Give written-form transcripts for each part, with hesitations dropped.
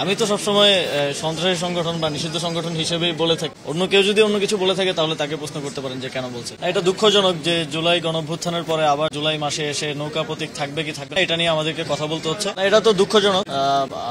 আমি তো সবসময় সন্ত্রাসী সংগঠন বা নিষিদ্ধ সংগঠন হিসেবেই বলে থাকি। অন্য কেউ যদি অন্য কিছু বলে থাকে তাহলে তাকে প্রশ্ন করতে পারেন যে কেন বলছে। এটা দুঃখজনক যে জুলাই গণঅভ্যুত্থানের পরে আবার জুলাই মাসে এসে নৌকা প্রতীক থাকবে কি থাকবে এটা নিয়ে আমাদেরকে কথা বলতে হচ্ছে। এটা তো দুঃখজনক।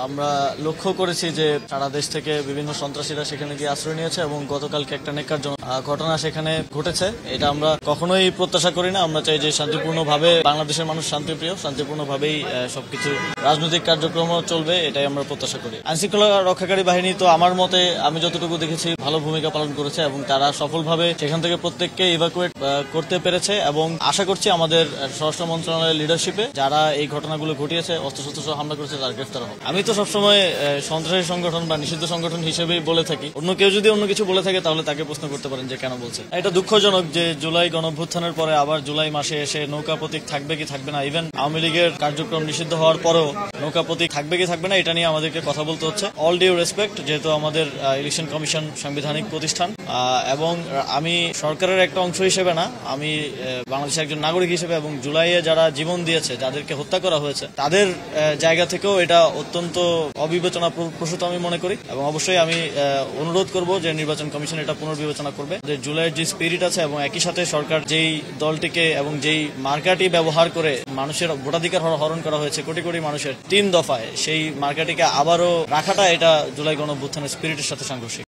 আমরা লক্ষ্য করেছি যে সারা দেশ থেকে বিভিন্ন সন্ত্রাসীরা সেখানে গিয়ে আশ্রয় নিয়েছে এবং গতকালকে একটা নেক্কারজনক ঘটনা সেখানে ঘটেছে। এটা আমরা কখনোই প্রত্যাশা করি না। আমরা চাই যে শান্তিপূর্ণভাবে বাংলাদেশের মানুষ শান্তিপ্রিয়, শান্তিপূর্ণভাবেই সবকিছু রাজনৈতিক কার্যক্রমও চলবে, এটাই আমরা প্রত্যাশা করি। আইনশৃঙ্খলা রক্ষাকারী বাহিনী তো আমার মতে আমি যতটুকু দেখেছি ভালো ভূমিকা পালন করেছে এবং তারা সফলভাবে সেখান থেকে প্রত্যেককে ইভাকুয়েট করতে পেরেছে এবং আশা করছি আমাদের স্বরাষ্ট্র মন্ত্রণালয়ের লিডারশিপে যারা এই ঘটনাগুলো ঘটিয়েছে, অস্ত্রশস্ত্র সহ হামলা করেছে, তারা গ্রেফতার হবে। আমি তো সবসময় সন্ত্রাসী সংগঠন বা নিষিদ্ধ সংগঠন হিসেবেই বলে থাকি। অন্য কেউ যদি অন্য কিছু বলে থাকে তাহলে তাকে প্রশ্ন করতে পারেন যে কেন বলছে। এটা দুঃখজনক যে জুলাই গণঅভ্যুত্থানের পরে আবার জুলাই মাসে এসে নৌকা প্রতীক থাকবে কি থাকবে না, ইভেন আওয়ামী লীগের কার্যক্রম নিষিদ্ধ হওয়ার পরেও নৌকা প্রতীক থাকবে কি থাকবে না এটা নিয়ে আমাদেরকে কথা বলতে হচ্ছে। অল ডিউ রেসপেক্ট, যেহেতু আমাদের ইলেকশন কমিশন সাংবিধানিক প্রতিষ্ঠান এবং আমি সরকারের একটা অংশ হিসেবে না, আমি বাংলাদেশের একজন নাগরিক হিসেবে এবং জুলাইয়ে যারা জীবন দিয়েছে, যাদেরকে হত্যা করা হয়েছে, তাদের জায়গা থেকেও এটা অত্যন্ত অবিবেচনা প্রসূত আমি মনে করি এবং অবশ্যই আমি অনুরোধ করব যে নির্বাচন কমিশন এটা পুনর্বিবেচনা করবে। যে জুলাইয়ের যে স্পিরিট আছে এবং একই সাথে সরকার যেই দলটিকে এবং যেই মার্কাটি ব্যবহার করে মানুষের ভোটাধিকার হরণ করা হয়েছে কোটি কোটি মানুষের 3 দফায়, সেই মার্কাটিকে আবারও রাখাটা এটা জুলাই গণঅভ্যুত্থানের স্পিরিটের সাথে সাংঘর্ষিক।